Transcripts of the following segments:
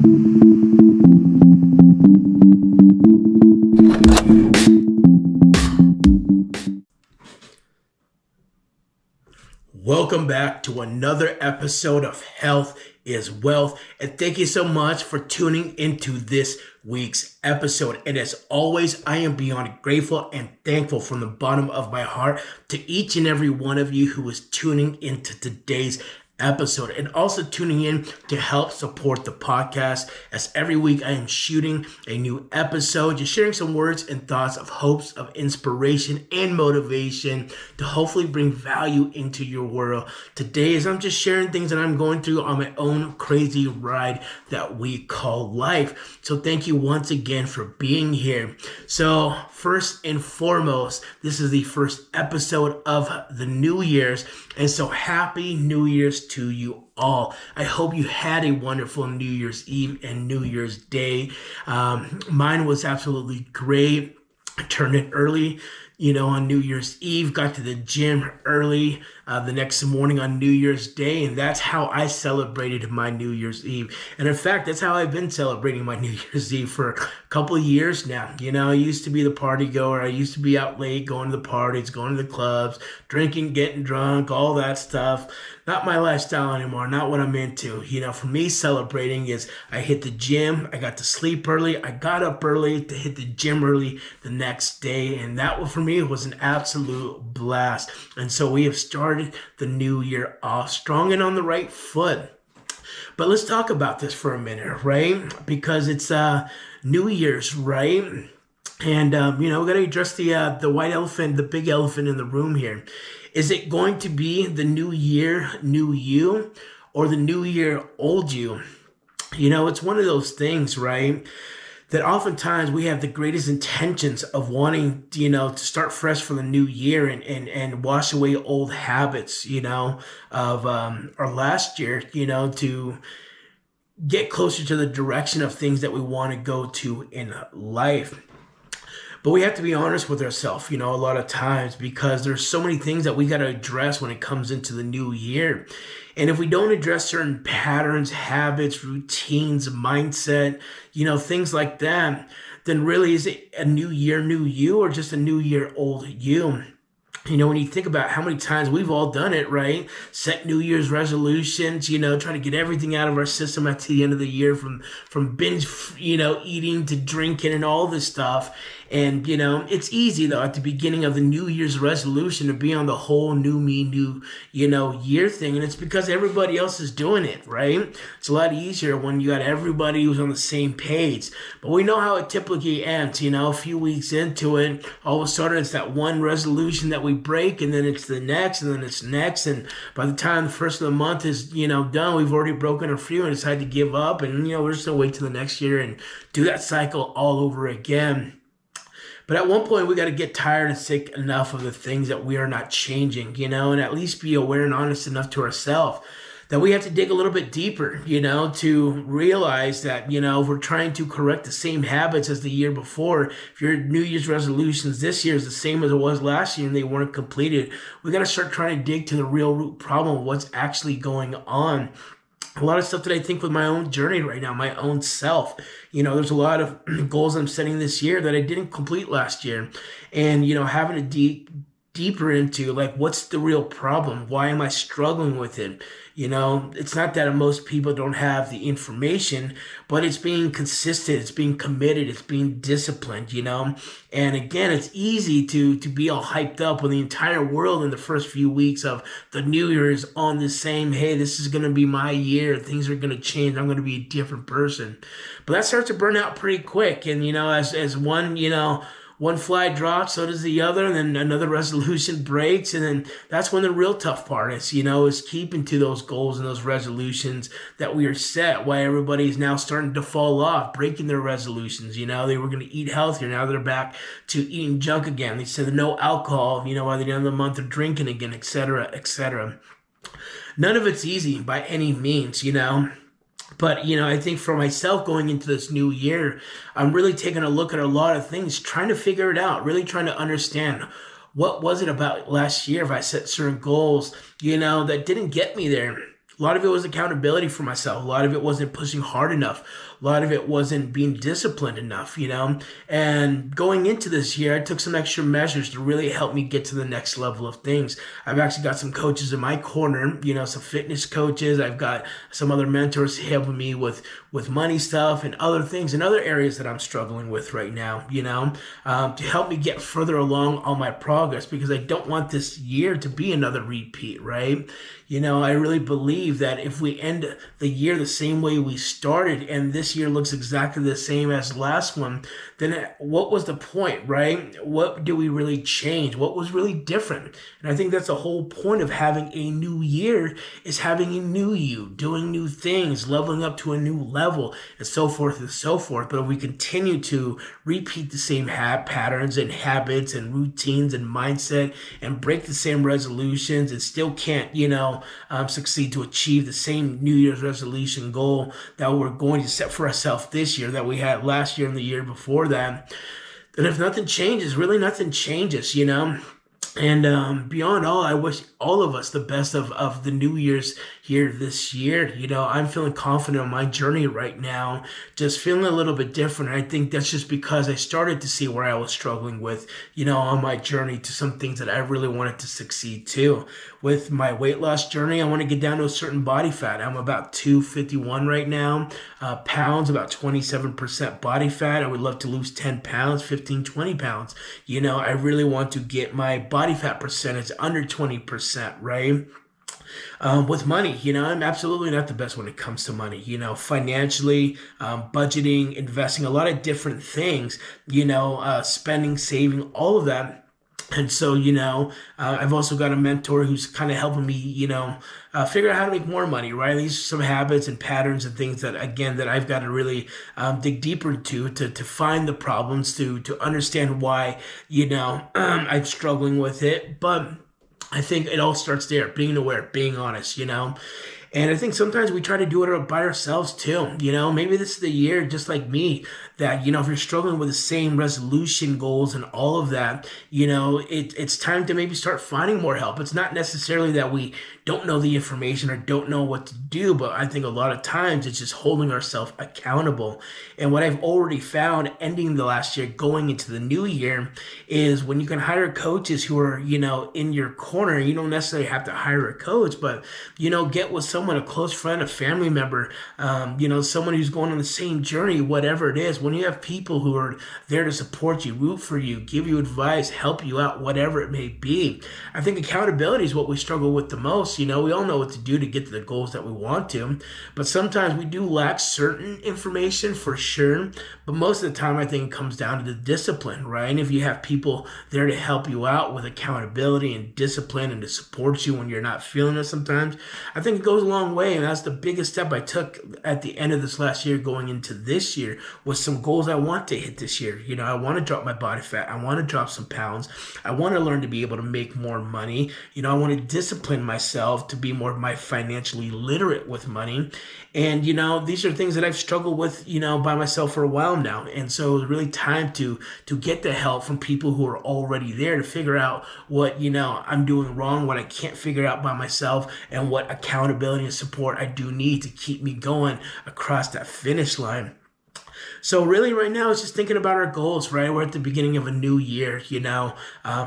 Welcome back to another episode of Health is Wealth, and thank you so much for tuning into this week's episode. And as always, I am beyond grateful and thankful from the bottom of my heart to each and every one of you who is tuning into today's episode and also tuning in to help support the podcast, as every week I am shooting a new episode, just sharing some words and thoughts of hopes, of inspiration and motivation to hopefully bring value into your world. Today, as I'm just sharing things that I'm going through on my own crazy ride that we call life. So thank you once again for being here. So first and foremost, this is the first episode of the New Year's, and so happy New Year's to you all. I hope you had a wonderful New Year's Eve and New Year's Day. Mine was absolutely great. I turned it early, on New Year's Eve, got to the gym early the next morning on New Year's Day, and that's how I celebrated my New Year's Eve. And in fact, that's how I've been celebrating my New Year's Eve for a couple of years now. I used to be the party goer. I used to be out late, going to the parties, going to the clubs, drinking, getting drunk, all that stuff. Not my lifestyle anymore, not what I'm into. For me, celebrating is I hit the gym, I got to sleep early, I got up early to hit the gym early the next day, and that for me was an absolute blast. And so we have started the new year off strong and on the right foot. But let's talk about this for a minute, right? Because it's New Year's, right? And we got to address the white elephant, the big elephant in the room here. Is it going to be the new year, new you, or the new year, old you? It's one of those things, right? That oftentimes we have the greatest intentions of wanting, to start fresh for the new year and wash away old habits, of our last year, to get closer to the direction of things that we want to go to in life. But we have to be honest with ourselves, a lot of times, because there's so many things that we got to address when it comes into the new year. And if we don't address certain patterns, habits, routines, mindset, things like that, then really is it a new year, new you, or just a new year, old you? When you think about how many times we've all done it, right? Set New Year's resolutions, trying to get everything out of our system at the end of the year, from binge, eating to drinking and all this stuff. And, it's easy, though, at the beginning of the New Year's resolution to be on the whole new me, new, year thing. And it's because everybody else is doing it, right? It's a lot easier when you got everybody who's on the same page. But we know how it typically ends, a few weeks into it, all of a sudden it's that one resolution that we break, and then it's the next, and then it's next. And by the time the first of the month is, done, we've already broken a few and decided to give up. And, we're just going to wait till the next year and do that cycle all over again. But at one point, we got to get tired and sick enough of the things that we are not changing, and at least be aware and honest enough to ourselves that we have to dig a little bit deeper, to realize that, if we're trying to correct the same habits as the year before, if your New Year's resolutions this year is the same as it was last year and they weren't completed, we got to start trying to dig to the real root problem of what's actually going on. A lot of stuff that I think with my own journey right now, my own self, there's a lot of goals I'm setting this year that I didn't complete last year. And, having to dig deeper into, like, what's the real problem? Why am I struggling with it? It's not that most people don't have the information, but it's being consistent, it's being committed, it's being disciplined, And again, it's easy to be all hyped up when the entire world in the first few weeks of the New Year is on the same, hey, this is going to be my year, things are going to change, I'm going to be a different person. But that starts to burn out pretty quick. And, as one flag drops, so does the other, and then another resolution breaks, and then that's when the real tough part is keeping to those goals and those resolutions that we are set. Why everybody is now starting to fall off, breaking their resolutions. They were going to eat healthier, now they're back to eating junk again. They said no alcohol, by the end of the month they're drinking again, etc., etc. None of it's easy by any means, But, I think for myself going into this new year, I'm really taking a look at a lot of things, trying to figure it out, really trying to understand what was it about last year if I set certain goals, that didn't get me there. A lot of it was accountability for myself. A lot of it wasn't pushing hard enough. A lot of it wasn't being disciplined enough, And going into this year, I took some extra measures to really help me get to the next level of things. I've actually got some coaches in my corner, some fitness coaches. I've got some other mentors helping me with money stuff and other things and other areas that I'm struggling with right now, to help me get further along on my progress, because I don't want this year to be another repeat, right? I really believe that if we end the year the same way we started and this year looks exactly the same as last one, then what was the point, right? What do we really change? What was really different? And I think that's the whole point of having a new year, is having a new you, doing new things, leveling up to a new level, and so forth and so forth. But if we continue to repeat the same patterns and habits and routines and mindset and break the same resolutions and still can't, succeed to achieve the same New Year's resolution goal that we're going to set for ourselves this year that we had last year and the year before that, then if nothing changes, really nothing changes, And beyond all, I wish all of us the best of the New Year's here this year. I'm feeling confident on my journey right now, just feeling a little bit different. I think that's just because I started to see where I was struggling with, on my journey to some things that I really wanted to succeed to. With my weight loss journey, I want to get down to a certain body fat. I'm about 251 right now, pounds, about 27% body fat. I would love to lose 10 pounds, 15, 20 pounds. I really want to get my body fat percentage under 20%, right? With money, I'm absolutely not the best when it comes to money, financially, budgeting, investing, a lot of different things, spending, saving, all of that. And so, I've also got a mentor who's kind of helping me, figure out how to make more money, right? These are some habits and patterns and things that, again, that I've got to really dig deeper into to find the problems, to understand why, I'm struggling with it. But I think it all starts there, being aware, being honest, And I think sometimes we try to do it by ourselves too. Maybe this is the year, just like me, that, if you're struggling with the same resolution goals and all of that, it's time to maybe start finding more help. It's not necessarily that we don't know the information or don't know what to do, but I think a lot of times it's just holding ourselves accountable. And what I've already found ending the last year, going into the new year, is when you can hire coaches who are, in your corner. You don't necessarily have to hire a coach, but, get with someone, a close friend, a family member, someone who's going on the same journey, whatever it is. When you have people who are there to support you, root for you, give you advice, help you out, whatever it may be. I think accountability is what we struggle with the most. We all know what to do to get to the goals that we want to, but sometimes we do lack certain information for sure. But most of the time, I think it comes down to the discipline, right? And if you have people there to help you out with accountability and discipline and to support you when you're not feeling it sometimes, I think it goes a long way. And that's the biggest step I took at the end of this last year going into this year, was some goals I want to hit this year. I want to drop my body fat. I want to drop some pounds. I want to learn to be able to make more money. I want to discipline myself to be more financially literate with money. And, these are things that I've struggled with, by myself for a while now. And so it's really time to get the help from people who are already there to figure out what, I'm doing wrong, what I can't figure out by myself, and what accountability and support I do need to keep me going across that finish line. So really right now it's just thinking about our goals, right? We're at the beginning of a new year,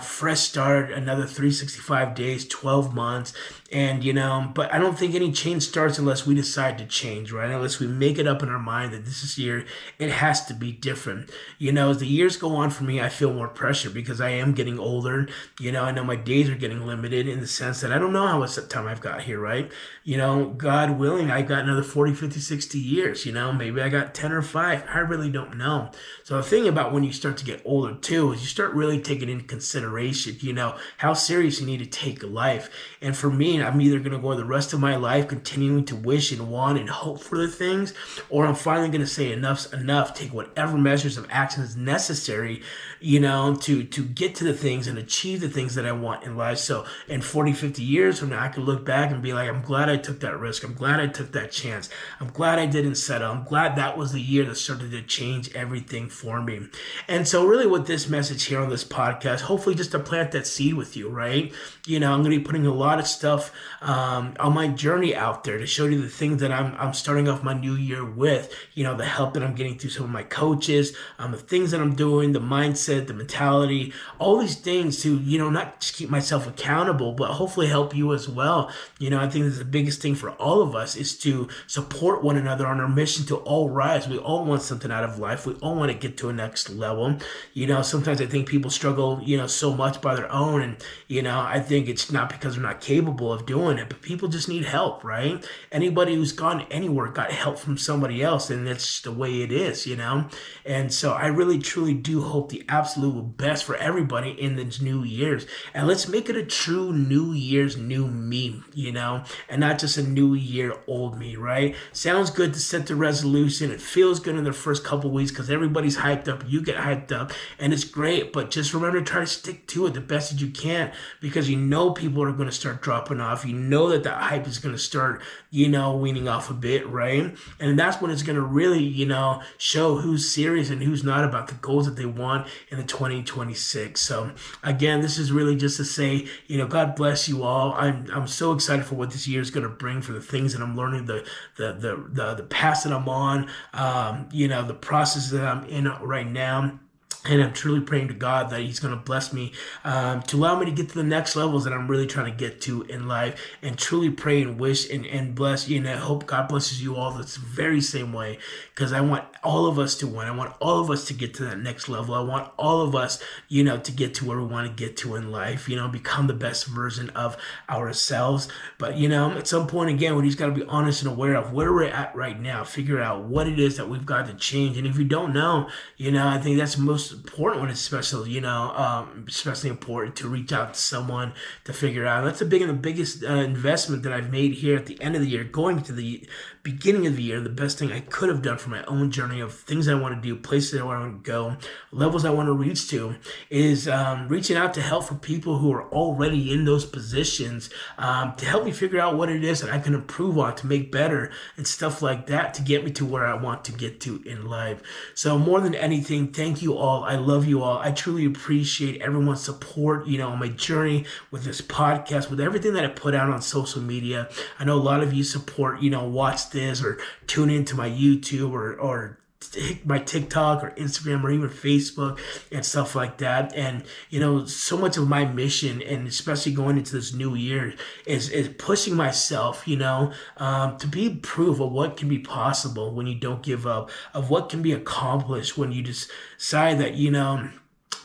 fresh start, another 365 days, 12 months. And, but I don't think any change starts unless we decide to change, right? Unless we make it up in our mind that this year, it has to be different. As the years go on for me, I feel more pressure because I am getting older. I know my days are getting limited in the sense that I don't know how much time I've got here, right? God willing, I've got another 40, 50, 60 years, maybe I got 10 or 5. I really don't know. So the thing about when you start to get older too, is you start really taking into consideration, how serious you need to take life. And for me, I'm either going to go the rest of my life continuing to wish and want and hope for the things, or I'm finally going to say enough's enough, take whatever measures of action is necessary, to get to the things and achieve the things that I want in life. So in 40, 50 years from now, I can look back and be like, I'm glad I took that risk. I'm glad I took that chance. I'm glad I didn't settle. I'm glad that was the year that started to change everything for me. And so really with this message here on this podcast, hopefully just to plant that seed with you, right? I'm going to be putting a lot of stuff stuff on my journey out there to show you the things that I'm starting off my new year with, the help that I'm getting through some of my coaches, the things that I'm doing, the mindset, the mentality, all these things to, not just keep myself accountable, but hopefully help you as well. I think that's the biggest thing for all of us is to support one another on our mission to all rise. We all want something out of life. We all want to get to a next level. Sometimes I think people struggle, so much by their own. And, I think it's not because they're not capable of doing it, but people just need help, right? Anybody who's gone anywhere got help from somebody else, and that's just the way it is, And so I really, truly do hope the absolute best for everybody in this new year's. And let's make it a true New Year's new me, and not just a new year old me, right? Sounds good to set the resolution. It feels good in the first couple weeks because everybody's hyped up. You get hyped up, and it's great. But just remember to try to stick to it the best that you can, because people are going to start dropping off. That hype is going to start, weaning off a bit, right? And that's when it's going to really, show who's serious and who's not about the goals that they want in the 2026. So again, this is really just to say, God bless you all. I'm so excited for what this year is going to bring, for the things that I'm learning, the path that I'm on, the process that I'm in right now. And I'm truly praying to God that he's going to bless me to allow me to get to the next levels that I'm really trying to get to in life, and truly pray and wish and bless you. And I hope God blesses you all the very same way, because I want all of us to win. I want all of us to get to that next level. I want all of us, to get to where we want to get to in life, become the best version of ourselves. But, at some point, again, we just got to be honest and aware of where we're at right now, figure out what it is that we've got to change. And if you don't know, I think that's most important when it's special, especially important to reach out to someone to figure out. That's the biggest investment that I've made here at the end of the year, going to the beginning of the year. The best thing I could have done for my own journey of things I want to do, places I want to go, levels I want to reach to, is reaching out to help for people who are already in those positions, to help me figure out what it is that I can improve on, to make better and stuff like that, to get me to where I want to get to in life. So more than anything, thank you all. I love you all. I truly appreciate everyone's support, on my journey with this podcast, with everything that I put out on social media. I know a lot of you support, watch this or tune into my YouTube or my TikTok or Instagram or even Facebook and stuff like that. And, so much of my mission, and especially going into this new year, is pushing myself, to be proof of what can be possible when you don't give up, of what can be accomplished when you decide that,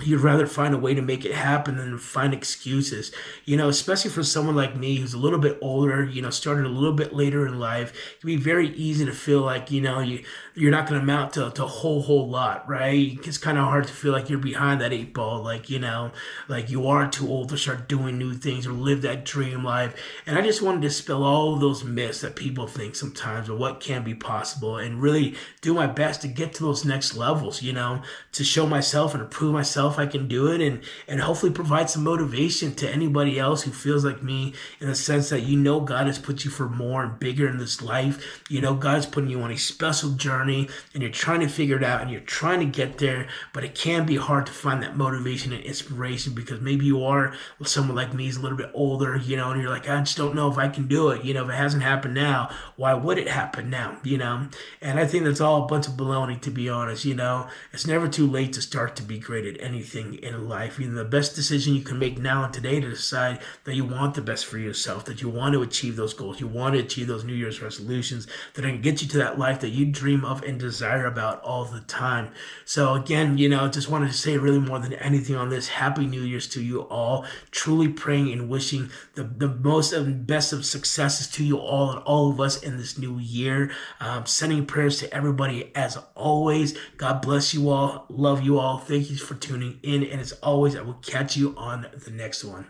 you'd rather find a way to make it happen than find excuses, especially for someone like me who's a little bit older, started a little bit later in life. It can be very easy to feel like, you're not going to amount to a whole lot, right? It's kind of hard to feel like you're behind that 8 ball, like you are too old to start doing new things or live that dream life. And I just wanted to dispel all of those myths that people think sometimes of what can be possible, and really do my best to get to those next levels, to show myself and to prove myself I can do it, and hopefully provide some motivation to anybody else who feels like me, in the sense that, God has put you for more and bigger in this life. God's putting you on a special journey, and you're trying to figure it out, and you're trying to get there, but it can be hard to find that motivation and inspiration, because maybe you are someone like me, is a little bit older, and you're like, I just don't know if I can do it. If it hasn't happened now, why would it happen now? And I think that's all a bunch of baloney, to be honest. It's never too late to start to be great at anything in life. The best decision you can make now and today, to decide that you want the best for yourself, that you want to achieve those goals, you want to achieve those New Year's resolutions that are going to get you to that life that you dream of and desire about all the time. So again, just wanted to say, really more than anything on this, Happy New Year's to you all. Truly praying and wishing the most and best of successes to you all and all of us in this new year. Sending prayers to everybody as always. God bless you all. Love you all. Thank you for tuning in. And as always, I will catch you on the next one.